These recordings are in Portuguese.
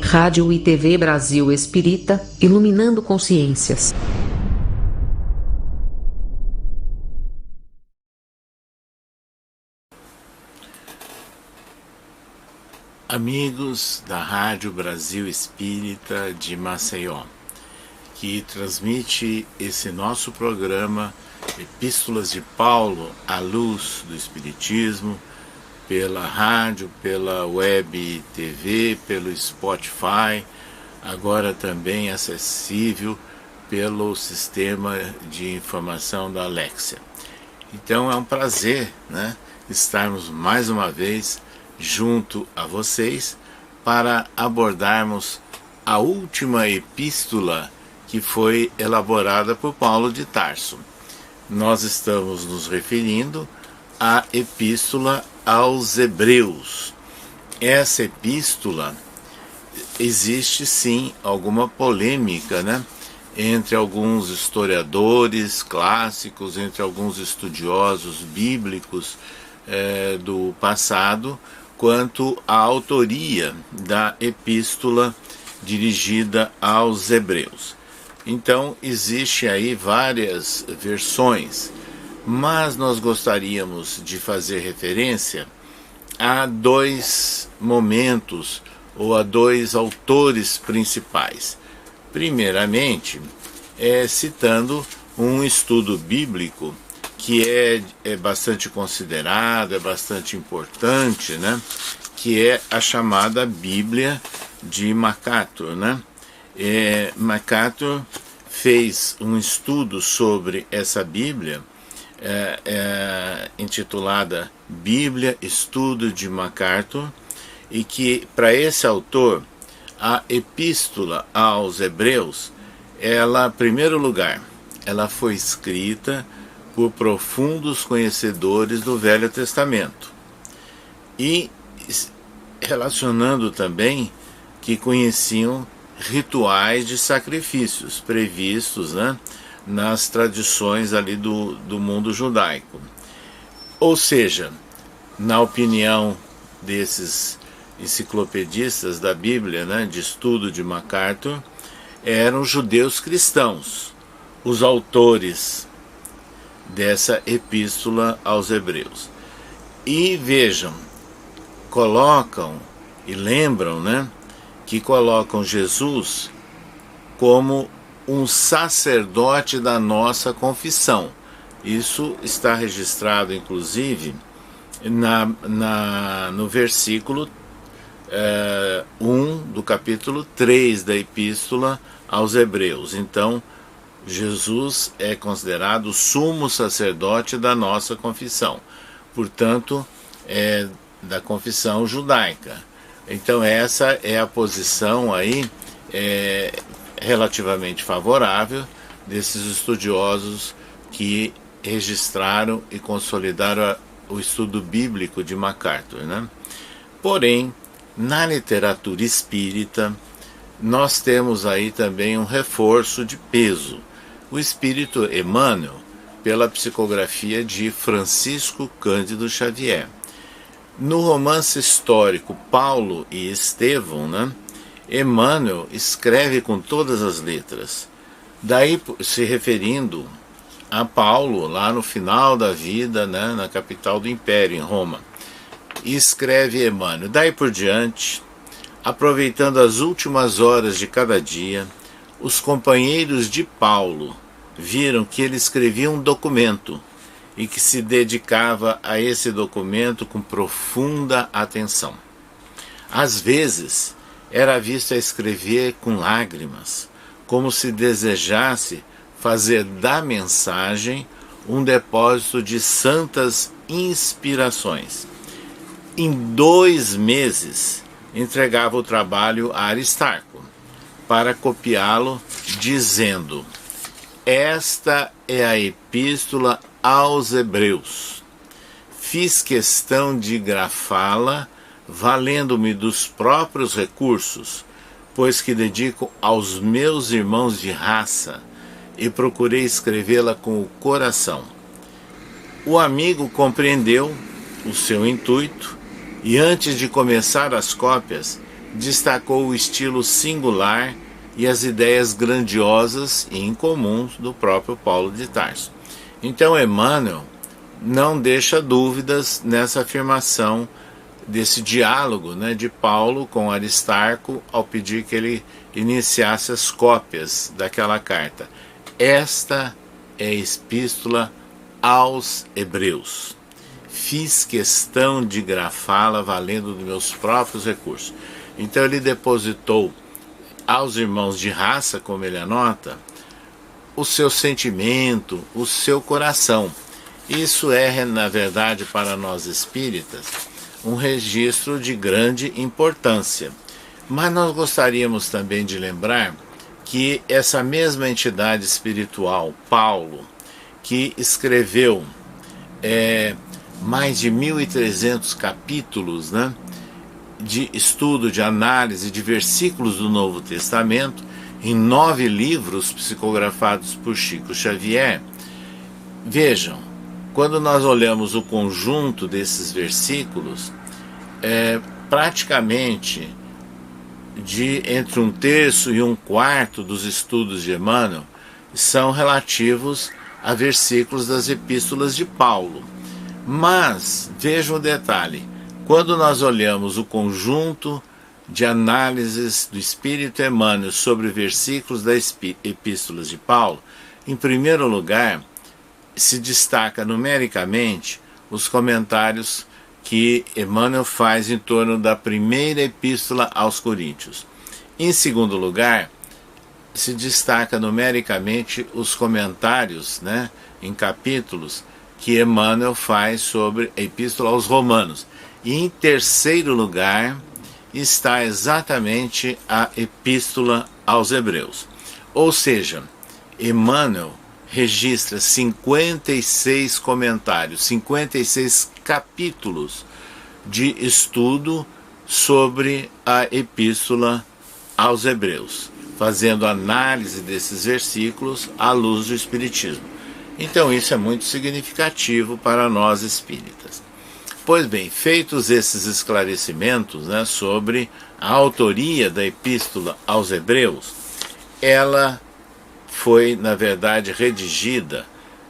Rádio e TV Brasil Espírita, iluminando consciências. Amigos da Rádio Brasil Espírita de Maceió, que transmite esse nosso programa Epístolas de Paulo à Luz do Espiritismo, pela rádio, pela web TV, pelo Spotify, agora também acessível pelo sistema de informação da Alexia. Então é um prazer, estarmos mais uma vez junto a vocês para abordarmos a última epístola que foi elaborada por Paulo de Tarso. Nós estamos nos referindo à epístola aos Hebreus. Essa epístola, existe sim alguma polêmica, entre alguns historiadores clássicos, entre alguns estudiosos bíblicos do passado, quanto à autoria da epístola dirigida aos Hebreus. Então, existe aí várias versões, mas nós gostaríamos de fazer referência a dois momentos ou a dois autores principais. Primeiramente, citando um estudo bíblico que é bastante considerado, é bastante importante, que é a chamada Bíblia de MacArthur. MacArthur fez um estudo sobre essa Bíblia, intitulada Bíblia, Estudo de MacArthur, e que, para esse autor, a Epístola aos Hebreus, ela, em primeiro lugar, ela foi escrita por profundos conhecedores do Velho Testamento, e relacionando também que conheciam rituais de sacrifícios previstos nas tradições ali do mundo judaico. Ou seja, na opinião desses enciclopedistas da Bíblia, de estudo de MacArthur, eram judeus cristãos os autores dessa epístola aos Hebreus. E vejam, colocam e lembram, que colocam Jesus como um sacerdote da nossa confissão. Isso está registrado, inclusive, no versículo 1 do capítulo 3 da Epístola aos Hebreus. Então, Jesus é considerado o sumo sacerdote da nossa confissão, portanto, da confissão judaica. Então, essa é a posição aí relativamente favorável desses estudiosos que registraram e consolidaram o estudo bíblico de MacArthur. Porém, na literatura espírita, nós temos aí também um reforço de peso. O espírito Emmanuel, pela psicografia de Francisco Cândido Xavier. No romance histórico Paulo e Estevão, Emmanuel escreve com todas as letras. Daí, se referindo a Paulo, lá no final da vida, na capital do Império, em Roma. E escreve Emmanuel: daí por diante, aproveitando as últimas horas de cada dia, os companheiros de Paulo viram que ele escrevia um documento e que se dedicava a esse documento com profunda atenção. Às vezes, era visto a escrever com lágrimas, como se desejasse fazer da mensagem um depósito de santas inspirações. Em 2 meses, entregava o trabalho a Aristarco, para copiá-lo, dizendo: esta é a epístola aos Hebreus. Fiz questão de grafá-la, valendo-me dos próprios recursos, pois que dedico aos meus irmãos de raça, e procurei escrevê-la com o coração. O amigo compreendeu o seu intuito e, antes de começar as cópias, destacou o estilo singular e as ideias grandiosas e incomuns do próprio Paulo de Tarso. Então Emmanuel não deixa dúvidas nessa afirmação desse diálogo, né, de Paulo com Aristarco ao pedir que ele iniciasse as cópias daquela carta. Esta é a epístola aos Hebreus. Fiz questão de grafá-la valendo dos meus próprios recursos. Então ele depositou aos irmãos de raça, como ele anota, o seu sentimento, o seu coração. Isso é, na verdade, para nós espíritas, um registro de grande importância. Mas nós gostaríamos também de lembrar que essa mesma entidade espiritual, Paulo, que escreveu mais de 1.300 capítulos, né, de estudo, de análise de versículos do Novo Testamento, em 9 livros psicografados por Chico Xavier. Vejam, quando nós olhamos o conjunto desses versículos, praticamente entre 1/3 e 1/4 dos estudos de Emmanuel são relativos a versículos das epístolas de Paulo. Mas, vejam o detalhe, quando nós olhamos o conjunto de análises do Espírito Emmanuel sobre versículos das epístolas de Paulo, em primeiro lugar, se destaca numericamente os comentários que Emmanuel faz em torno da primeira epístola aos Coríntios. Em segundo lugar, se destaca numericamente os comentários, né, em capítulos que Emmanuel faz sobre a epístola aos Romanos. E em terceiro lugar está exatamente a epístola aos Hebreus. Ou seja, Emmanuel registra 56 comentários, 56 capítulos de estudo sobre a epístola aos Hebreus, fazendo análise desses versículos à luz do Espiritismo. Então isso é muito significativo para nós espíritas. Pois bem, feitos esses esclarecimentos, né, sobre a autoria da epístola aos Hebreus, ela foi, na verdade, redigida,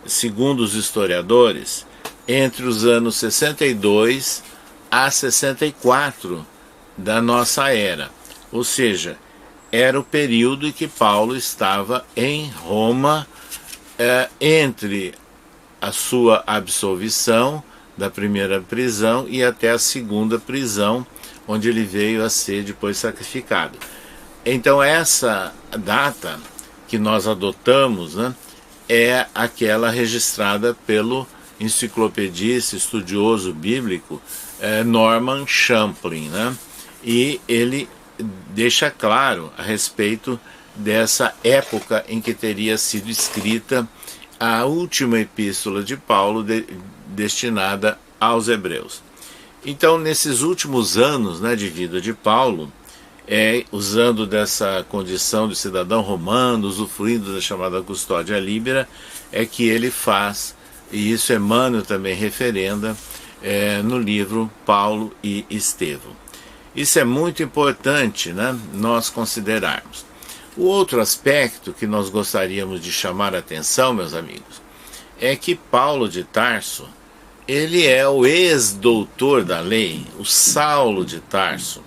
segundo os historiadores, entre os anos 62 a 64 da nossa era. Ou seja, era o período em que Paulo estava em Roma, entre a sua absolvição da primeira prisão e até a segunda prisão, onde ele veio a ser depois sacrificado. Então essa data que nós adotamos, né, é aquela registrada pelo enciclopedista, estudioso bíblico Norman Champlin, né? E ele deixa claro a respeito dessa época em que teria sido escrita a última epístola de Paulo destinada aos Hebreus. Então, nesses últimos anos, né, de vida de Paulo, usando dessa condição de cidadão romano, usufruindo da chamada custódia libera, é que ele faz, e isso Emmanuel também referenda, no livro Paulo e Estevão. Isso é muito importante, né, nós considerarmos. O outro aspecto que nós gostaríamos de chamar a atenção, meus amigos, é que Paulo de Tarso, ele é o ex-doutor da lei, o Saulo de Tarso,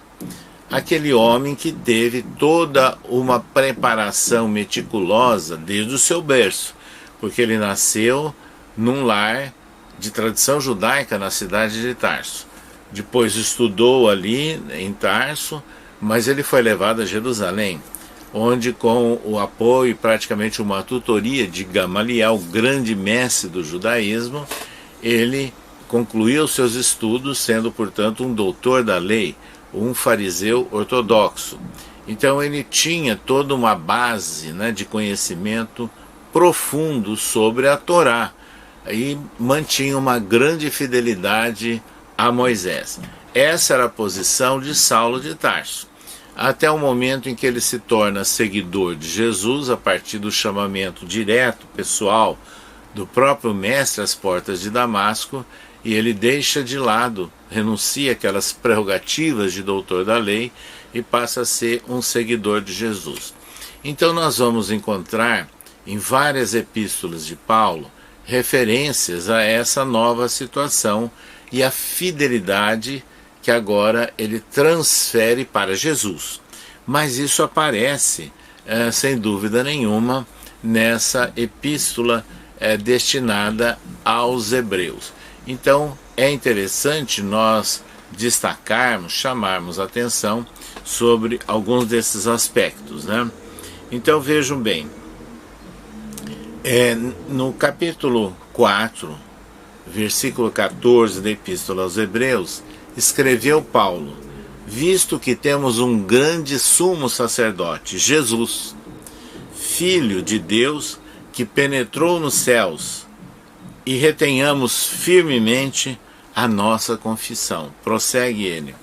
aquele homem que teve toda uma preparação meticulosa desde o seu berço, porque ele nasceu num lar de tradição judaica na cidade de Tarso. Depois estudou ali em Tarso, mas ele foi levado a Jerusalém, onde, com o apoio e praticamente uma tutoria de Gamaliel, grande mestre do judaísmo, ele concluiu seus estudos, sendo, portanto, um doutor da lei, um fariseu ortodoxo. Então ele tinha toda uma base, né, de conhecimento profundo sobre a Torá e mantinha uma grande fidelidade a Moisés. Essa era a posição de Saulo de Tarso, até o momento em que ele se torna seguidor de Jesus, a partir do chamamento direto, pessoal, do próprio mestre às portas de Damasco, e ele deixa de lado, renuncia aquelas prerrogativas de doutor da lei e passa a ser um seguidor de Jesus. Então nós vamos encontrar em várias epístolas de Paulo referências a essa nova situação e a fidelidade que agora ele transfere para Jesus. Mas isso aparece, sem dúvida nenhuma, nessa epístola destinada aos hebreus. Então é interessante nós destacarmos, chamarmos atenção sobre alguns desses aspectos, né? Então vejam bem, no capítulo 4, versículo 14 da Epístola aos Hebreus, escreveu Paulo: visto que temos um grande sumo sacerdote, Jesus, Filho de Deus, que penetrou nos céus, e retenhamos firmemente a nossa confissão. Prossegue ele: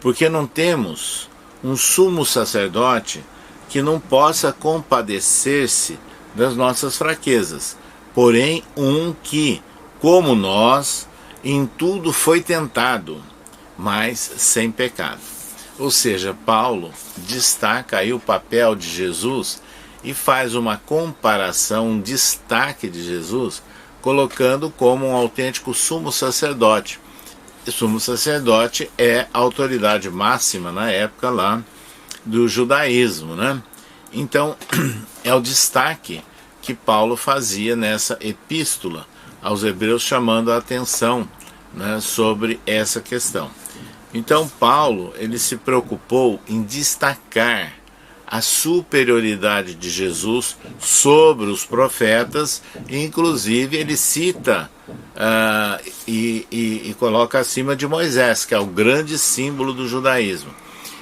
porque não temos um sumo sacerdote que não possa compadecer-se das nossas fraquezas, porém um que, como nós, em tudo foi tentado, mas sem pecado. Ou seja, Paulo destaca aí o papel de Jesus e faz uma comparação, um destaque de Jesus, colocando como um autêntico sumo sacerdote. O sumo sacerdote é a autoridade máxima na época lá do judaísmo, né? Então, é o destaque que Paulo fazia nessa epístola aos Hebreus, chamando a atenção, né, sobre essa questão. Então, Paulo ele se preocupou em destacar a superioridade de Jesus sobre os profetas, inclusive ele cita e coloca acima de Moisés, que é o grande símbolo do judaísmo.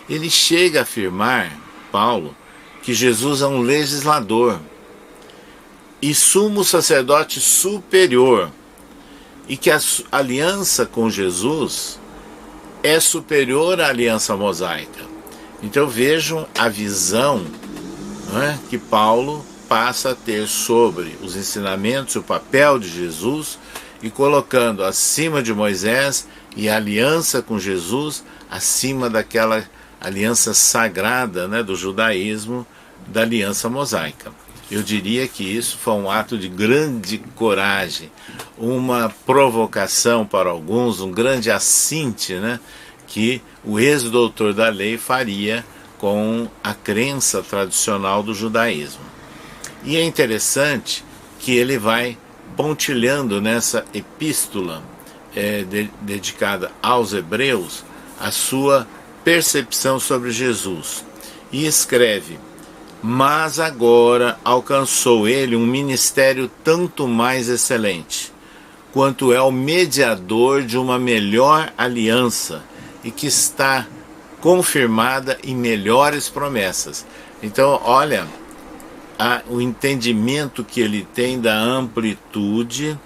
Ele chega a afirmar, Paulo, que Jesus é um legislador e sumo sacerdote superior, e que a aliança com Jesus é superior à aliança mosaica. Então vejam a visão, não é, que Paulo passa a ter sobre os ensinamentos e o papel de Jesus, e colocando acima de Moisés e a aliança com Jesus acima daquela aliança sagrada, né, do judaísmo, da aliança mosaica. Eu diria que isso foi um ato de grande coragem, uma provocação para alguns, um grande assinte, né, que o ex-doutor da lei faria com a crença tradicional do judaísmo. E é interessante que ele vai pontilhando nessa epístola dedicada aos hebreus a sua percepção sobre Jesus. E escreve: mas agora alcançou ele um ministério tanto mais excelente, quanto é o mediador de uma melhor aliança, e que está confirmada em melhores promessas. Então, olha o entendimento que ele tem da amplitude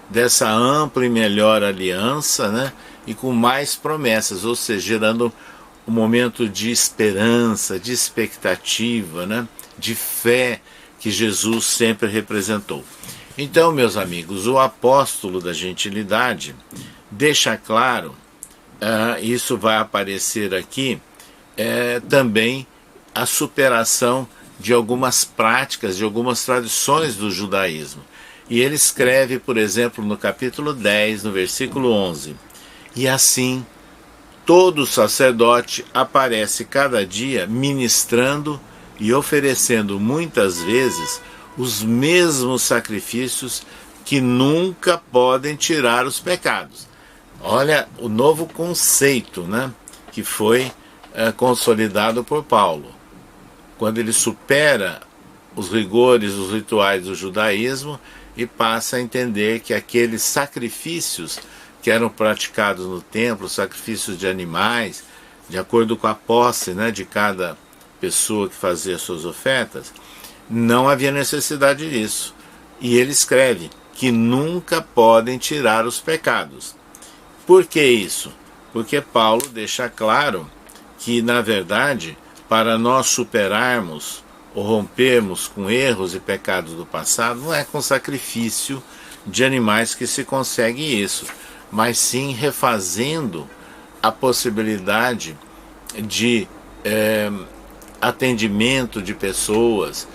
dessa ampla e melhor aliança, né? E com mais promessas, ou seja, gerando um momento de esperança, de expectativa, né? De fé que Jesus sempre representou. Então, meus amigos, o apóstolo da gentilidade deixa claro, isso vai aparecer aqui, também a superação de algumas práticas, de algumas tradições do judaísmo. E ele escreve, por exemplo, no capítulo 10, no versículo 11: e assim todo sacerdote aparece cada dia ministrando e oferecendo muitas vezes os mesmos sacrifícios que nunca podem tirar os pecados. Olha o novo conceito, né, que foi consolidado por Paulo, quando ele supera os rigores, os rituais do judaísmo e passa a entender que aqueles sacrifícios que eram praticados no templo, sacrifícios de animais, de acordo com a posse, né, de cada pessoa que fazia suas ofertas, não havia necessidade disso. E ele escreve que nunca podem tirar os pecados. Por que isso? Porque Paulo deixa claro que, na verdade, para nós superarmos ou rompermos com erros e pecados do passado, não é com sacrifício de animais que se consegue isso, mas sim refazendo a possibilidade de atendimento de pessoas,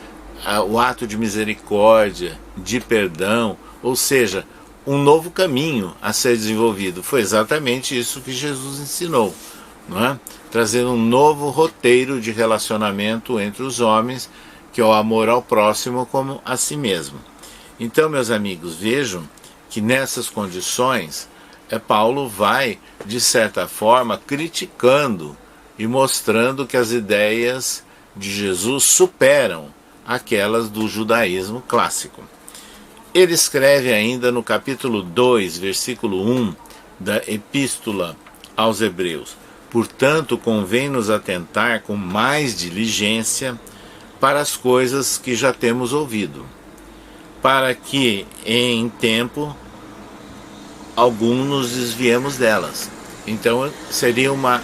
o ato de misericórdia, de perdão, ou seja, um novo caminho a ser desenvolvido. Foi exatamente isso que Jesus ensinou, não é? Trazendo um novo roteiro de relacionamento entre os homens, que é o amor ao próximo como a si mesmo. Então, meus amigos, vejam que nessas condições, Paulo vai, de certa forma, criticando e mostrando que as ideias de Jesus superam aquelas do judaísmo clássico. Ele escreve ainda no capítulo 2, versículo 1 da Epístola aos Hebreus: portanto, convém-nos atentar com mais diligência para as coisas que já temos ouvido, para que, em tempo algum, nos desviemos delas. Então, seria uma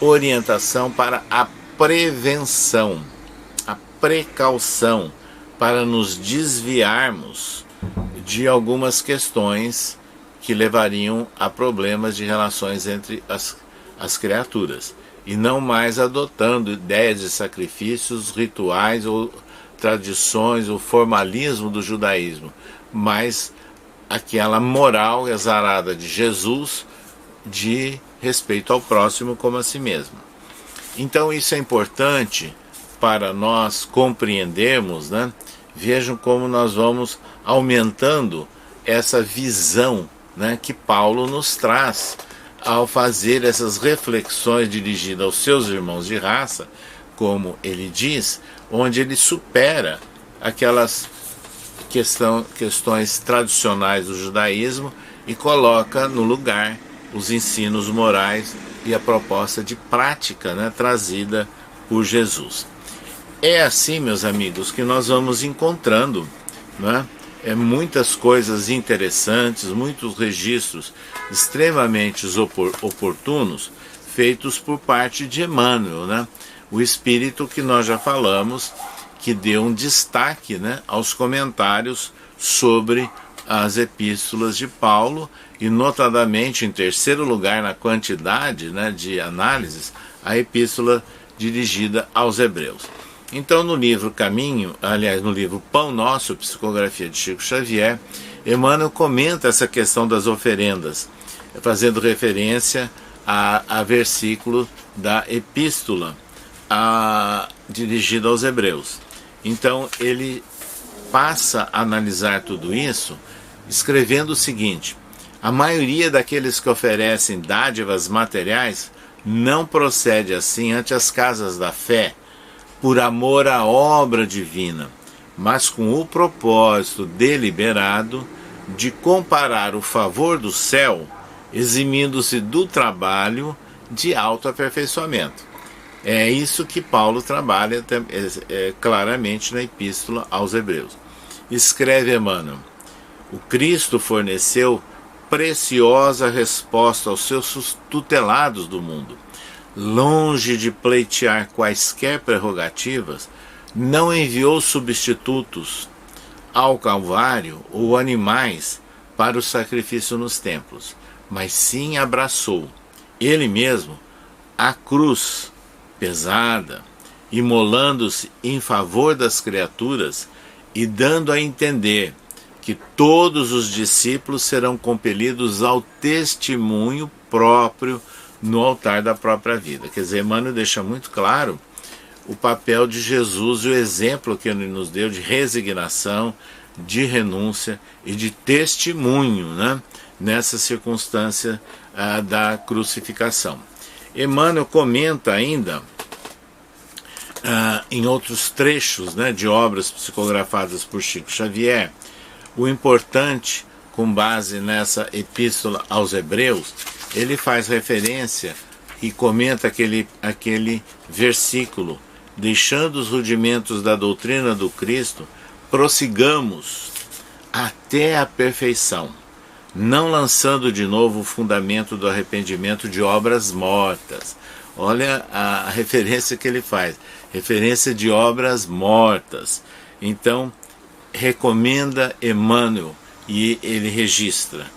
orientação para a prevenção, a precaução, para nos desviarmos de algumas questões que levariam a problemas de relações entre as criaturas, e não mais adotando ideias de sacrifícios, rituais ou tradições, o formalismo do judaísmo, mas aquela moral exarada de Jesus de respeito ao próximo como a si mesmo. Então isso é importante para nós compreendermos, né? Vejam como nós vamos aumentando essa visão, né, que Paulo nos traz ao fazer essas reflexões dirigidas aos seus irmãos de raça, como ele diz, onde ele supera aquelas questões tradicionais do judaísmo e coloca no lugar os ensinos morais e a proposta de prática, né, trazida por Jesus. É assim, meus amigos, que nós vamos encontrando, né, muitas coisas interessantes, muitos registros extremamente oportunos feitos por parte de Emmanuel, né, o espírito que nós já falamos, que deu um destaque, né, aos comentários sobre as epístolas de Paulo, e notadamente em terceiro lugar na quantidade, né, de análises, a epístola dirigida aos Hebreus. Então, no livro Caminho, aliás, no livro Pão Nosso, Psicografia de Chico Xavier, Emmanuel comenta essa questão das oferendas, fazendo referência a versículo da epístola dirigida aos Hebreus. Então, ele passa a analisar tudo isso, escrevendo o seguinte: a maioria daqueles que oferecem dádivas materiais não procede assim ante as casas da fé, por amor à obra divina, mas com o propósito deliberado de comparar o favor do céu, eximindo-se do trabalho de autoaperfeiçoamento. É isso que Paulo trabalha claramente na Epístola aos Hebreus. Escreve Emmanuel: o Cristo forneceu preciosa resposta aos seus tutelados do mundo. Longe de pleitear quaisquer prerrogativas, não enviou substitutos ao Calvário ou animais para o sacrifício nos templos, mas sim abraçou, ele mesmo, a cruz pesada, imolando-se em favor das criaturas e dando a entender que todos os discípulos serão compelidos ao testemunho próprio no altar da própria vida. Quer dizer, Emmanuel deixa muito claro o papel de Jesus e o exemplo que ele nos deu de resignação, de renúncia e de testemunho, né, nessa circunstância da crucificação. Emmanuel comenta ainda em outros trechos, né, de obras psicografadas por Chico Xavier, o importante, com base nessa epístola aos Hebreus, ele faz referência e comenta aquele versículo: deixando os rudimentos da doutrina do Cristo, prossigamos até a perfeição, não lançando de novo o fundamento do arrependimento de obras mortas. Olha a referência que ele faz, referência de obras mortas. Então, recomenda Emmanuel, e ele registra: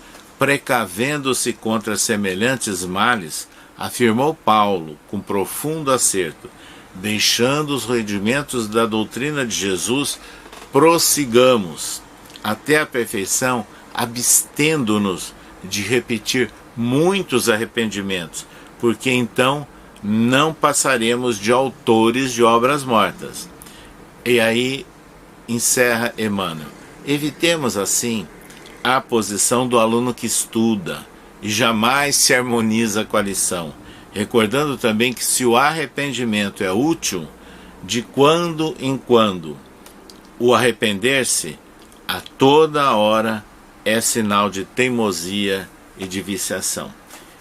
precavendo-se contra semelhantes males, afirmou Paulo com profundo acerto: deixando os rudimentos da doutrina de Jesus, prossigamos até a perfeição, abstendo-nos de repetir muitos arrependimentos, porque então não passaremos de autores de obras mortas. E aí encerra Emmanuel: evitemos assim a posição do aluno que estuda e jamais se harmoniza com a lição, recordando também que se o arrependimento é útil, de quando em quando o arrepender-se a toda hora é sinal de teimosia e de viciação.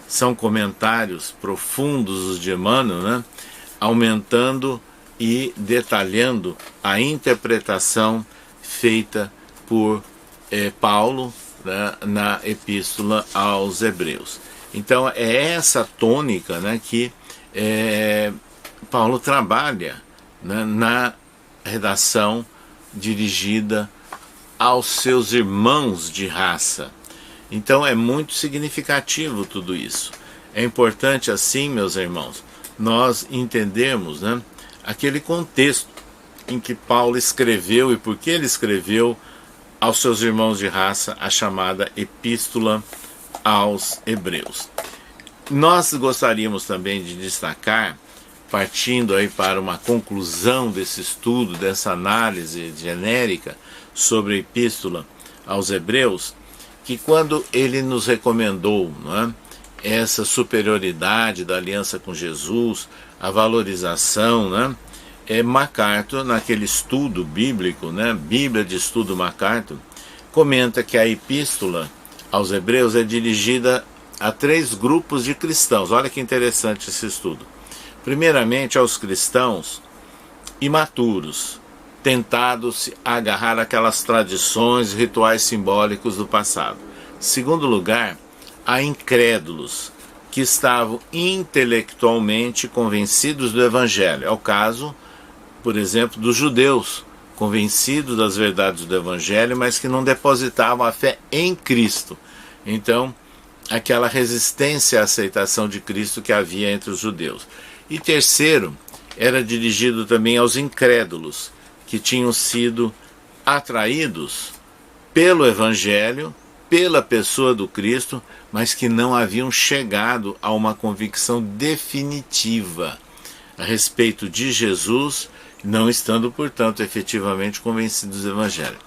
São comentários profundos os de Emmanuel, né? Aumentando e detalhando a interpretação feita por Paulo, né, na Epístola aos Hebreus. Então é essa tônica, né, que Paulo trabalha, né, na redação dirigida aos seus irmãos de raça. Então é muito significativo tudo isso. É importante assim, meus irmãos, nós entendermos, né, aquele contexto em que Paulo escreveu e por que ele escreveu aos seus irmãos de raça a chamada Epístola aos Hebreus. Nós gostaríamos também de destacar, partindo aí para uma conclusão desse estudo, dessa análise genérica sobre a Epístola aos Hebreus, que quando ele nos recomendou, não é, essa superioridade da aliança com Jesus, a valorização, né, MacArthur, naquele estudo bíblico, né, Bíblia de Estudo MacArthur, comenta que a Epístola aos Hebreus é dirigida a 3 grupos de cristãos. Olha que interessante esse estudo. Primeiramente, aos cristãos imaturos, tentados a agarrar aquelas tradições, rituais simbólicos do passado. Segundo lugar, a incrédulos, que estavam intelectualmente convencidos do Evangelho. É o caso, por exemplo, dos judeus, convencidos das verdades do Evangelho, mas que não depositavam a fé em Cristo. Então, aquela resistência à aceitação de Cristo que havia entre os judeus. E terceiro, era dirigido também aos incrédulos, que tinham sido atraídos pelo Evangelho, pela pessoa do Cristo, mas que não haviam chegado a uma convicção definitiva a respeito de Jesus, não estando, portanto, efetivamente convencidos do Evangelho.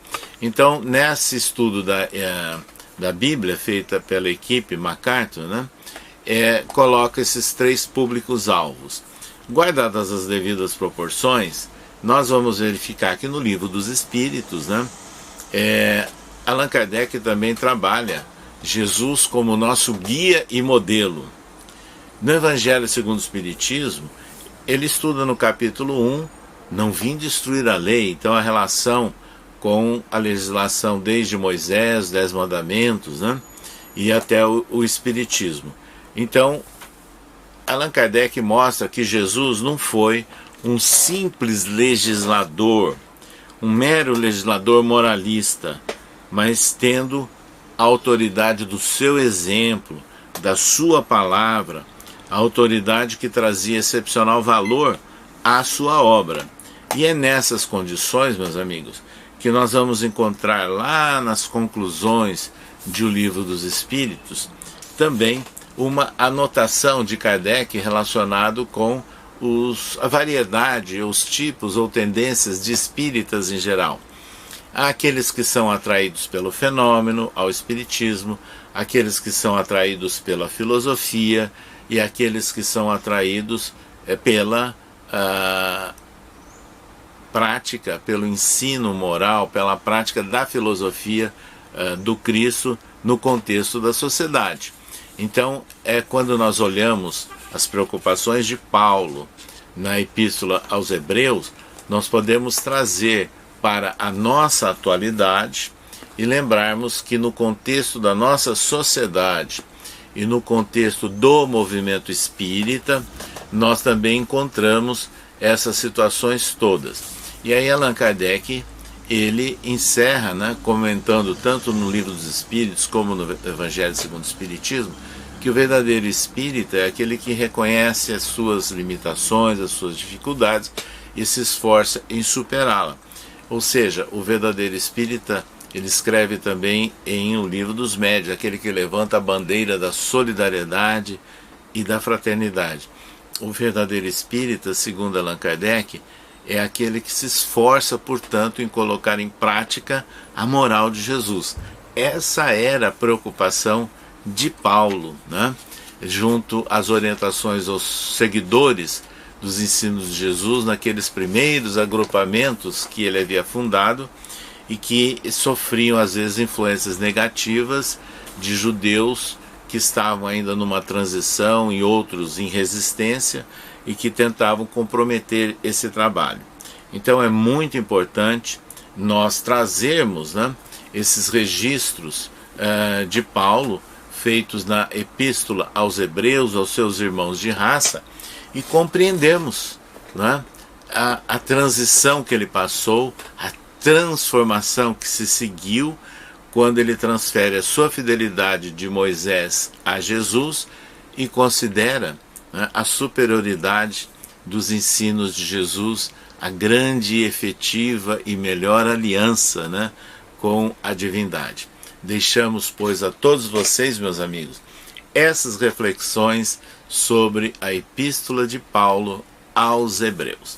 Então, nesse estudo da Bíblia, feita pela equipe MacArthur, né, coloca esses 3 públicos-alvos. Guardadas as devidas proporções, nós vamos verificar que no Livro dos Espíritos, né, Allan Kardec também trabalha Jesus como nosso guia e modelo. No Evangelho segundo o Espiritismo, ele estuda no capítulo 1, não vim destruir a lei, então a relação com a legislação desde Moisés, 10 mandamentos, né, e até o Espiritismo. Então, Allan Kardec mostra que Jesus não foi um simples legislador, um mero legislador moralista, mas tendo a autoridade do seu exemplo, da sua palavra, a autoridade que trazia excepcional valor à sua obra. E é nessas condições, meus amigos, que nós vamos encontrar lá nas conclusões de O Livro dos Espíritos, também uma anotação de Kardec relacionado com a variedade, os tipos ou tendências de espíritas em geral. Há aqueles que são atraídos pelo fenômeno, ao espiritismo, aqueles que são atraídos pela filosofia e aqueles que são atraídos pela prática, pelo ensino moral, pela prática da filosofia do Cristo no contexto da sociedade. Então, quando nós olhamos as preocupações de Paulo na Epístola aos Hebreus, nós podemos trazer para a nossa atualidade e lembrarmos que no contexto da nossa sociedade e no contexto do movimento espírita, nós também encontramos essas situações todas. E aí Allan Kardec, ele encerra, né, comentando tanto no Livro dos Espíritos como no Evangelho segundo o Espiritismo, que o verdadeiro espírita é aquele que reconhece as suas limitações, as suas dificuldades e se esforça em superá-la. Ou seja, o verdadeiro espírita, ele escreve também em O Livro dos Médiuns, aquele que levanta a bandeira da solidariedade e da fraternidade. O verdadeiro espírita, segundo Allan Kardec, é aquele que se esforça, portanto, em colocar em prática a moral de Jesus. Essa era a preocupação de Paulo, né? Junto às orientações aos seguidores dos ensinos de Jesus, naqueles primeiros agrupamentos que ele havia fundado e que sofriam, às vezes, influências negativas de judeus que estavam ainda numa transição e outros em resistência e que tentavam comprometer esse trabalho. Então é muito importante nós trazermos, né, esses registros de Paulo, feitos na Epístola aos Hebreus, aos seus irmãos de raça, e compreendermos, né, a transição que ele passou, a transformação que se seguiu quando ele transfere a sua fidelidade de Moisés a Jesus e considera, né, a superioridade dos ensinos de Jesus, a grande e efetiva e melhor aliança, né, com a divindade. Deixamos, pois, a todos vocês, meus amigos, essas reflexões sobre a Epístola de Paulo aos Hebreus.